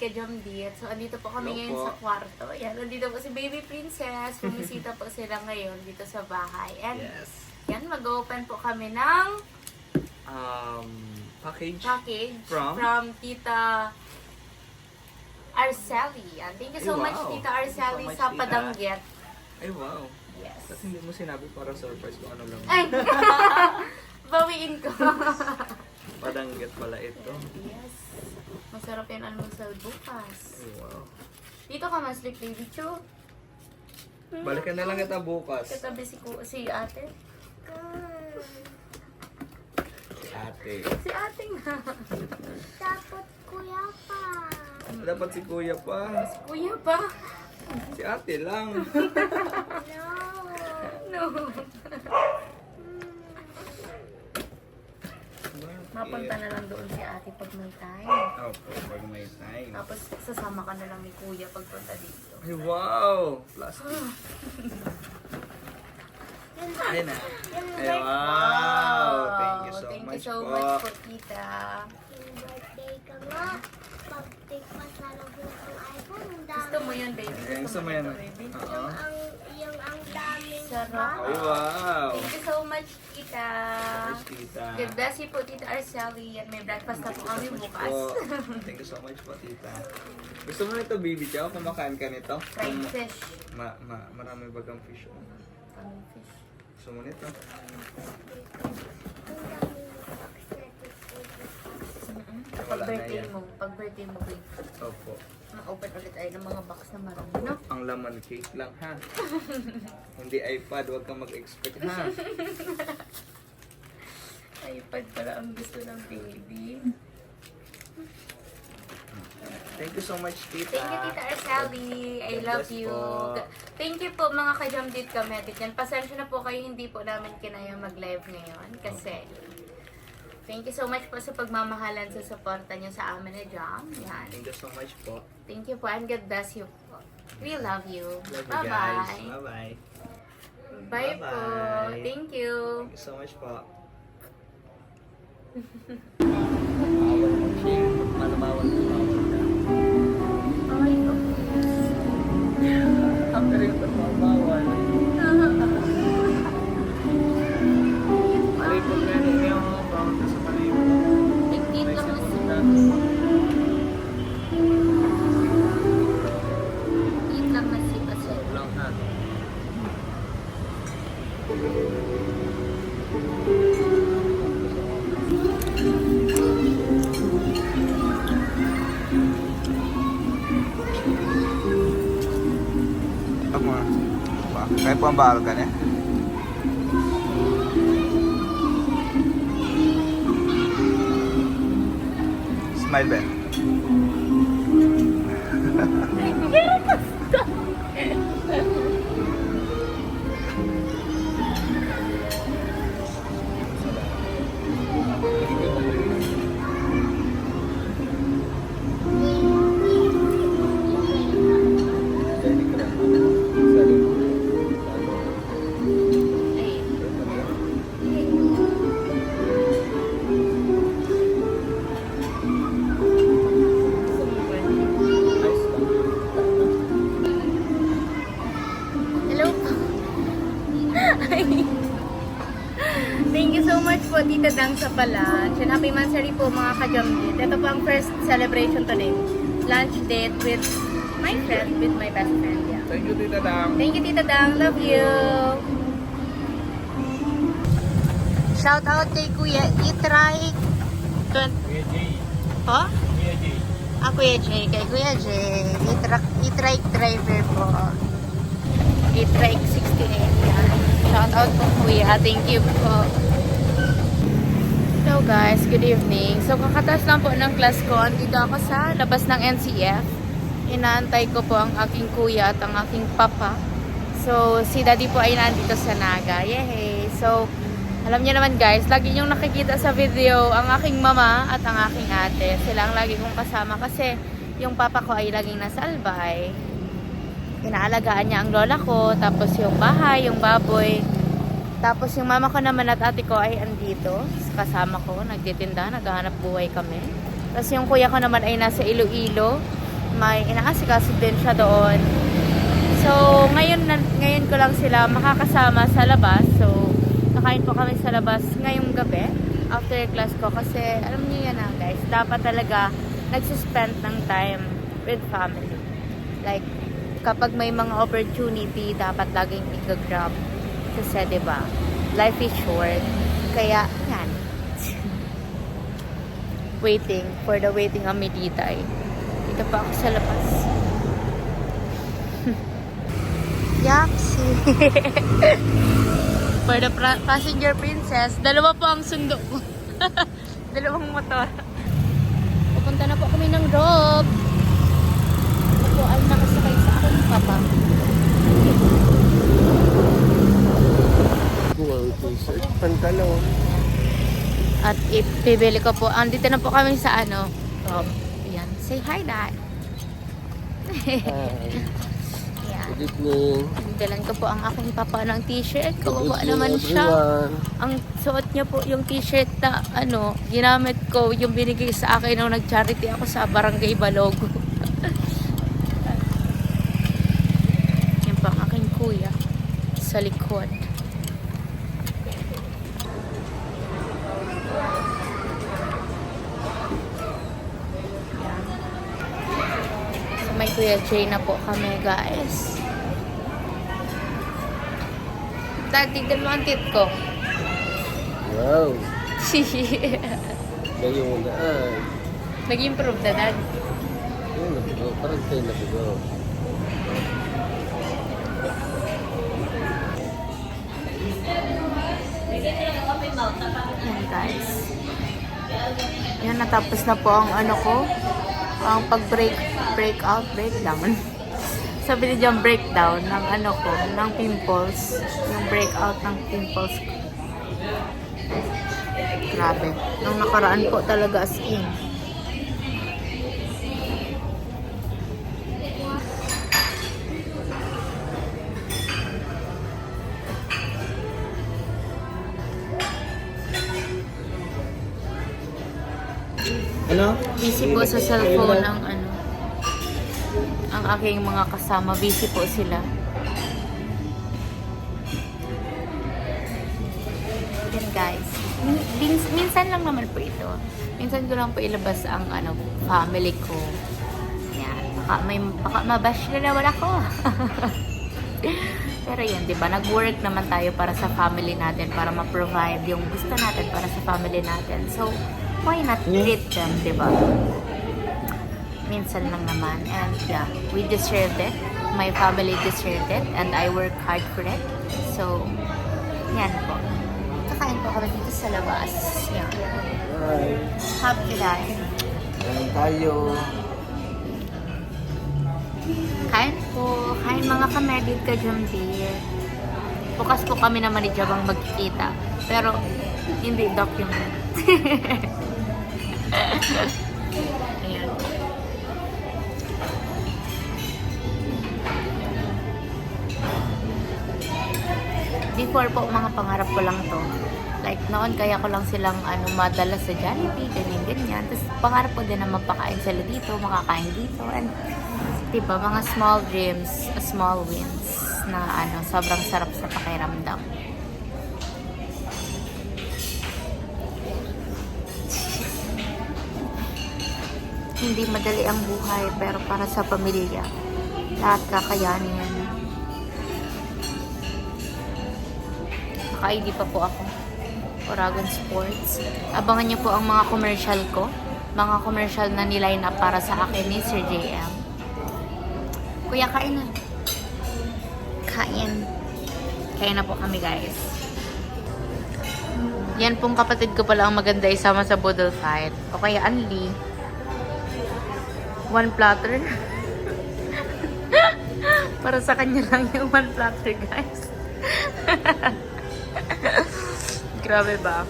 Kajamdit. So, andito po kami ngayon sa kwarto. Yan, andito po si Baby Princess. Bumisita po sila ngayon dito sa bahay. And, yan, mag-open po kami ng package from Tita Arceli. Yan. Thank you so much, Tita Arceli, sa Padanggit. Ay, wow. Yes. Kasi hindi mo sinabi para surprise kung ano lang. Ay! Bawiin ko. Padanggit pala ito. Yes. Masarap yan almusal bukas. Ay, wow. Dito ka maslik, Baby Chu. Balikan na lang kita bukas. Katabi si ate. Si ate. Si ate nga. Dapat kuya pa. Dapat si kuya pa. Si kuya pa. Si ate lang. No. Mapunta na lang doon si ate pag may time. Opo, pag may time. Tapos sasama ka na lang ni kuya pagpunta dito. Ay, wow! Plastic. Ayun na. Ay, wow! Thank you so Thank much you so po. much po, tita. Yung birthday ka nga. Pag-take pa sa loob ng iPhone, ang dami. Gusto mo yun, baby? Gusto mo yan? baby? Oo. Yung ang daming Sarap. Ay, wow! Thank you so much, tita. Thanks, tita. God bless you po, Tita Arceli. At may breakfast na po kami bukas. Thank you so much po, tita. Gusto mo nito, baby chow? Kumakain ka nito? Fried fish. Marami bagang fish. Anong fish? Gusto mo nito? Wala na Pag-birthday yan. mo, babe. Opo. Ma-open ulit ay ng mga box na marami, no? Ang laman cake lang, ha? Hindi iPad, huwag kang mag-expect, ha? iPad pala ang gusto ng baby. Thank you so much, tita. Thank you, Tita Arceli. I God love bless you. po. Thank you po, mga ka-Jamdit Kametit. Yan, pasensya na po kayo, hindi po namin kinaya mag-live ngayon. Kasi, thank you so much po sa pagmamahalan sa suporta niyo sa amin na Jam. Yan. Thank you so much po. Thank you po, and God bless you po. We love you. Love you Bye-bye. guys. Bye-bye. Bye po. Bye-bye. Thank you. Thank you so much po. Bawal mo siya. Malabawal ka. Ay, Ang galing ito bawal. Malipot na ninyo. Bawal ka sa malipot. Tigtit May lang sabon mas. na. Tigtit lang mas kasi. Lang ha. Ako nga. Kaya po ang bahal ka niya? Smile ba? Hello po. Thank you so much po, Tita Dang, sa pa-lunch. And happy Mansari po, mga ka-Jamdit. Ito po ang first celebration today. Lunch date with my friend, with my best friend. Yeah. Thank you, Tita Dang. Thank you, Tita Dang. Love you. Shout out kay Kuya Itray. Kuya Jay. Oh? Kuya Jay. Kuya Jay. Kay Kuya Jay. E-trike driver po. E-trike 68 yan. Shout out po Kuya. Thank you po. Hello guys. Good evening. So kakatas lang po ng class ko. Andito ako sa labas ng NCF. Inaantay ko po ang aking kuya at ang aking papa. So si daddy po ay nandito sa Naga. Yay! So alam niyo naman guys, lagi niyong nakikita sa video ang aking mama at ang aking ate. Sila ang lagi kong kasama kasi yung papa ko ay laging nasa Albay. Inaalagaan niya ang lola ko, tapos yung bahay, yung baboy. Tapos yung mama ko naman at ate ko ay andito, kasama ko, nagtitinda, naghahanap buhay kami. Tapos yung kuya ko naman ay nasa Iloilo. may inaasikaso din siya doon. So, ngayon ko lang sila makakasama sa labas. So, nakain po kami sa labas ngayong gabi after class ko. Kasi, alam niyo yan guys, dapat talaga nagsuspend ng time with family. Like, kapag may mga opportunity, dapat laging i-grab. Kasi, diba, life is short. Kaya, yan. Waiting for the waiting amiditay. Dito pa ako sa labas. Yapsi. For the passenger princess, dalawa po ang sundo ko. Dalawang motor. Pupunta na po kami ng Rob. Ako po ay nakasakay sa aking papa. Cool t-shirt, pantalon. At ipibili ko po. Andito na po kami sa ano, Rob. Yan. Say hi, Dad. Yan. Good evening. Dalan ko po ang aking papa ng t-shirt. Good Kawawa evening, naman siya. everyone. Ang suot niya po yung t-shirt na ano, ginamit ko, yung binigay sa akin nung nag-charity ako sa Barangay Balogo. Yan po ang aking kuya sa likod. So may Kuya Jay na po kami guys. Dad, tignan mo ang tit ko. Wow. Ngayon mo na. Nag-improve na, Dad. Ayun, nabigo. Parang tayo nabigo. Yan guys. Yan, natapos na po ang ano ko. Ang breakdown. Sabi ni dyan, breakdown ng ano ko, ng pimples. Yung breakout ng pimples ko. Grabe. Nung nakaraan po talaga as in. Ano? Busy po sa cellphone ang ano. Ang aking mga kasama. Busy po sila. Yan guys. Minsan lang naman po ito. Minsan ko lang po ilabas ang ano, family ko. Yan. Baka mabash na naman ako. Pero yan, di ba? Nag-work naman tayo para sa family natin. Para ma-provide yung gusto natin para sa family natin. So, why not treat them, di ba? Minsan lang naman. And yeah, we deserved it. My family deserved it. And I work hard for it. So, yan po. Kakain po kami dito sa labas. Yan. Hi. Happy tayo. Ayan tayo. Kain po. Kain mga kamedit ka dyan, dear. Bukas po kami naman ni Jabang magkikita. Pero, hindi document. Ayan. Before po, mga pangarap ko lang to. Like, noon kaya ko lang silang madala sa Jollibee, ganyan-ganyan. Tapos, pangarap ko din na magpakain sila dito, makakain dito. And, diba, mga small dreams, small wins na sobrang sarap sa pakiramdam. Hindi madali ang buhay, pero para sa pamilya, lahat kakayanin. Naka-ID pa po ako. Oragon Sports. Abangan niyo po ang mga commercial ko. Mga commercial na niline up para sa akin ni Sir JM. Kuya, kain na. Kain. Kain na po kami, guys. Yan pong kapatid ko pala ang maganda isama sa Boodle Fight. O kaya Anli. One platter. Para sa kanya lang yung one platter, guys. Grabe ba?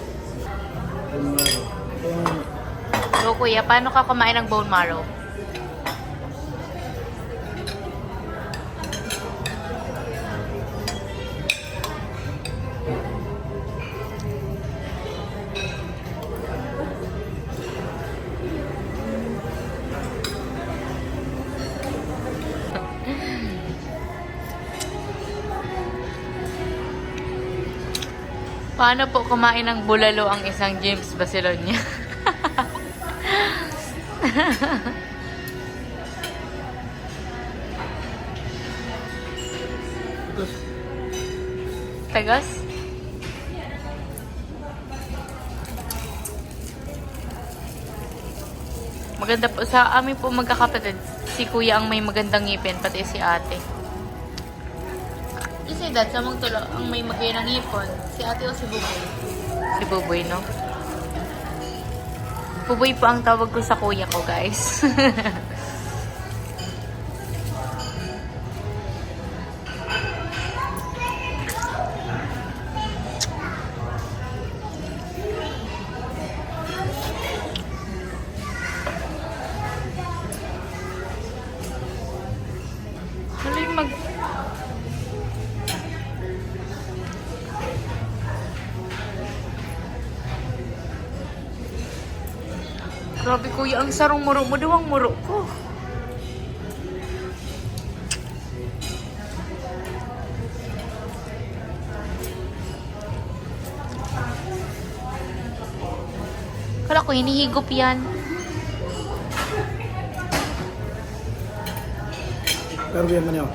So, kuya, paano ka kumain ng bone marrow? Paano po kumain ng bulalo ang isang James Basilonia? Tagas? Maganda po. Sa amin po magkakapatid, si kuya ang may magandang ngipin, pati si ate. You say that, sa mong tulo, ang may magandang ngipon, si ate o si Buboy? Si Buboy, no? Buboy po ang tawag ko sa kuya ko, guys. Ano yung mag... Grabe kuya, ang sarong muro mo. Daw ang muro ko. Kala ko hinihigop yan. Pero yan man yun.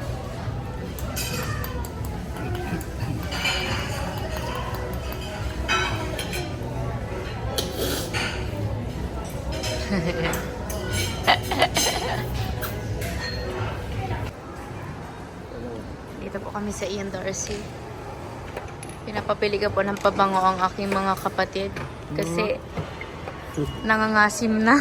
Dito po kami sa Ian Darcy. Pinapapili ka po ng pabango ang aking mga kapatid. Kasi nangangasim na.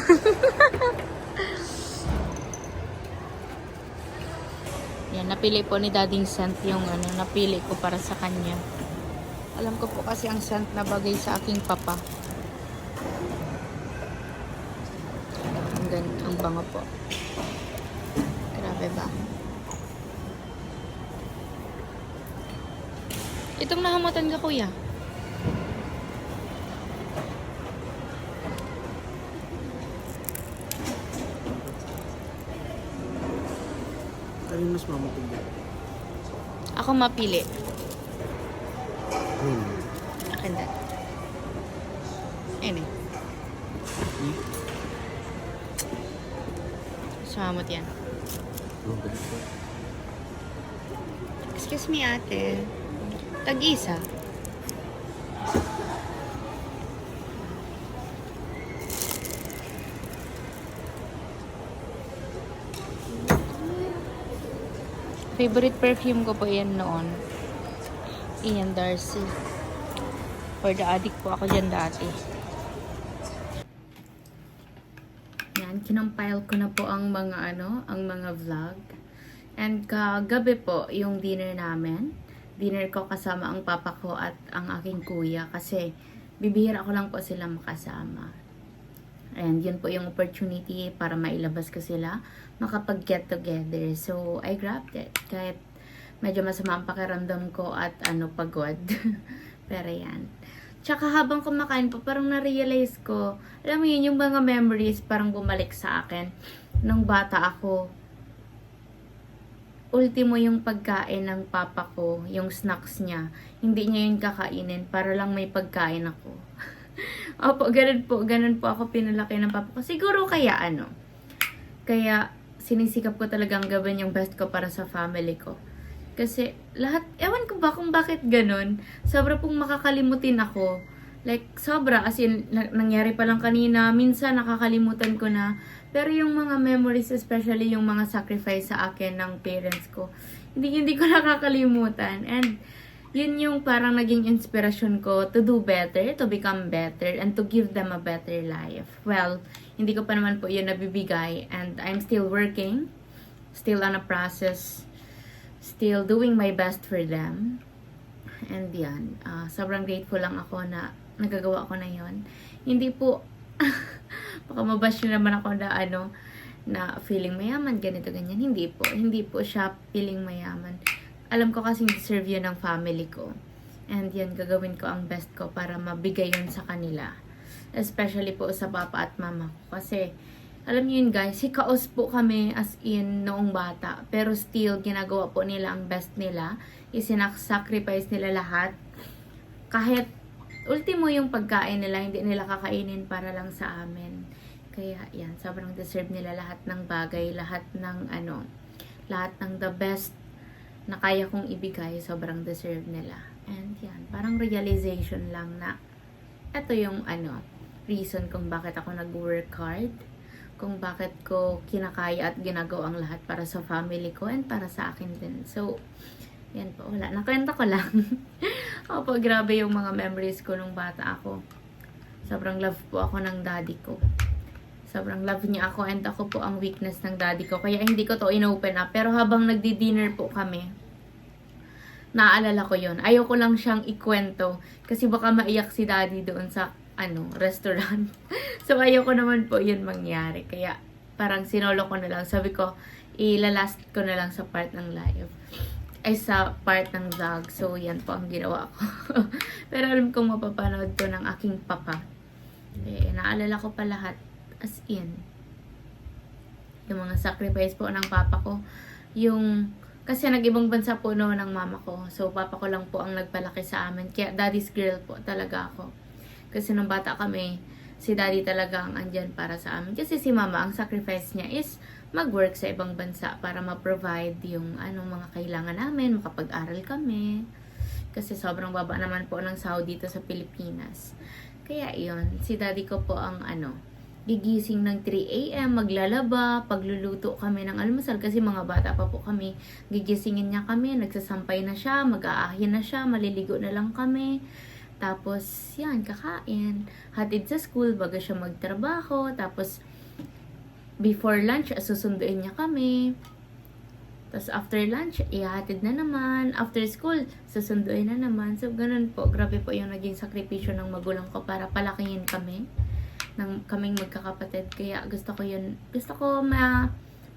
Yan, napili po ni Dading scent yung napili ko para sa kanya. Alam ko po kasi ang scent na bagay sa aking papa. Ang bango po. Grabe ba? Itong nahamutan ka, kuya. Alin mas mamatindi? Ako mapili. Hmm. Akin din. Ayun eh. Sumamot yan. Excuse me, ate. Tag-isa. Favorite perfume ko po yan noon. Ian Darcy. For the addict po ako dyan dati. Yan, kinompile ko na po ang mga ang mga vlog. And kagabi po, yung dinner namin. Dinner ko kasama ang papa ko at ang aking kuya kasi bibihira ko lang po sila makasama. And yun po yung opportunity para mailabas ko sila, makapag-get together. So, I grabbed it. Kahit medyo masama ang pakiramdam ko at pagod. Pero yan. Tsaka habang kumakain po, parang na-realize ko, alam mo yun, yung mga memories parang bumalik sa akin. Nung bata ako, ultimo yung pagkain ng papa ko, yung snacks niya. Hindi niya yun kakainin para lang may pagkain ako. Opo, ganun po ako pinalaki ng papa ko. Siguro kaya kaya sinisikap ko talagang gawin yung best ko para sa family ko. Kasi lahat, ewan ko ba kung bakit ganun. Sobra pong makakalimutin ako. Like, sobra. As in, nangyari pa lang kanina. Minsan, nakakalimutan ko na. Pero yung mga memories, especially yung mga sacrifice sa akin ng parents ko, hindi ko nakakalimutan. And, yun yung parang naging inspirasyon ko to do better, to become better, and to give them a better life. Well, hindi ko pa naman po yun nabibigay. And I'm still working. Still on a process. Still doing my best for them. And yan, sobrang grateful lang ako na nagagawa ko na yon. Hindi po, baka mabash nyo naman ako na na feeling mayaman, ganito, ganyan. Hindi po siya feeling mayaman. Alam ko kasing deserve yun ng family ko. And yan, gagawin ko ang best ko para mabigay yun sa kanila. Especially po sa papa at mama ko. Kasi, alam niyo yun guys, hikaos po kami as in noong bata. Pero still, ginagawa po nila ang best nila. Isinak-sacrifice nila lahat. Kahit ultimo yung pagkain nila, hindi nila kakainin para lang sa amin. Kaya yan, sobrang deserve nila lahat ng bagay, lahat ng lahat ng the best na kaya kong ibigay, sobrang deserve nila. And yan, parang realization lang na ito yung reason kung bakit ako nag-work hard, kung bakit ko kinakaya at ginagawa ang lahat para sa family ko and para sa akin din. So, yan po, wala. Nakwento ko lang. Opo, grabe yung mga memories ko nung bata ako. Sobrang love po ako ng daddy ko. Sobrang love niya ako and ako po ang weakness ng daddy ko. Kaya hindi ko to inopen up. Pero habang nagdi-dinner po kami, naaalala ko yon. Ayoko lang siyang ikwento kasi baka maiyak si daddy doon sa restaurant. So, ayoko naman po yun mangyari. Kaya, parang sinolo ko na lang. Sabi ko, ilalast ko na lang sa part ng live. Ay, sa part ng vlog. So, yan po ang ginawa ko. Pero alam kong mapapanood to ng aking papa. Eh, naalala ko pa lahat. As in. Yung mga sacrifice po ng papa ko. Kasi nag-ibang bansa po noon ng mama ko. So, papa ko lang po ang nagpalaki sa amin. Kaya, daddy's girl po talaga ako. Kasi nung bata kami, si daddy talaga ang andyan para sa amin. Kasi si mama, ang sacrifice niya is mag-work sa ibang bansa para ma-provide yung mga kailangan namin, makapag-aral kami. Kasi sobrang baba naman po ng sahod dito sa Pilipinas. Kaya yun, si daddy ko po ang gigising ng 3 a.m., maglalaba, pagluluto kami ng almusal. Kasi mga bata pa po kami, gigisingin niya kami, nagsasampay na siya, mag-aahin na siya, maliligo na lang kami. Tapos, yan, kakain. Hatid sa school, bago siya magtrabaho. Tapos, before lunch, susunduin niya kami. Tapos, after lunch, ihatid na naman. After school, susunduin na naman. So, ganun po. Grabe po yung naging sakripisyo ng magulang ko para palakihin kami. Kaming magkakapatid. Kaya, gusto ko yun. Gusto ko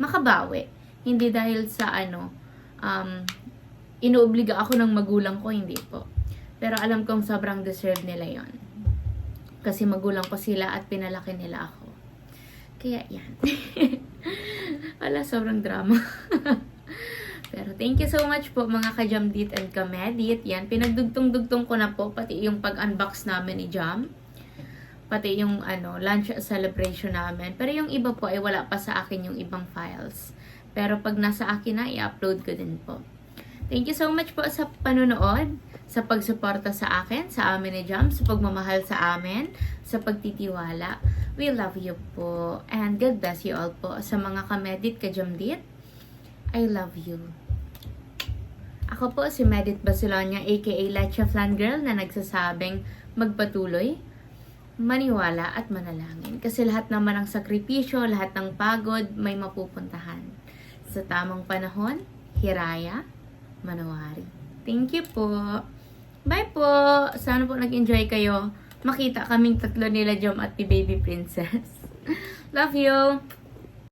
makabawi. Hindi dahil sa, inuobliga ako ng magulang ko. Hindi po. Pero alam kong sobrang deserve nila yon. Kasi magulang ko sila at pinalaki nila ako. Kaya yan. Wala, sobrang drama. Pero thank you so much po mga ka-Jamdit and ka-Medit. Yan, pinagdugtong-dugtong ko na po. Pati yung pag-unbox namin ni Jam. Pati yung lunch celebration namin. Pero yung iba po ay wala pa sa akin yung ibang files. Pero pag nasa akin na, i-upload ko din po. Thank you so much po sa panunood, sa pagsuporta sa akin, sa amin ni Jam, sa pagmamahal sa amin, sa pagtitiwala. We love you po. And God bless you all po. Sa mga ka-Medit, ka-Jamdit, I love you. Ako po si Medit Basilonia, aka Lecha Flan Girl, na nagsasabing magpatuloy, maniwala at manalangin. Kasi lahat naman ng sakripisyo, lahat ng pagod, may mapupuntahan. Sa tamang panahon, hiraya, manawari. Thank you po. Bye po. Sana po nag-enjoy kayo. Makita kaming tatlo nila Jom at ni Baby Princess. Love you.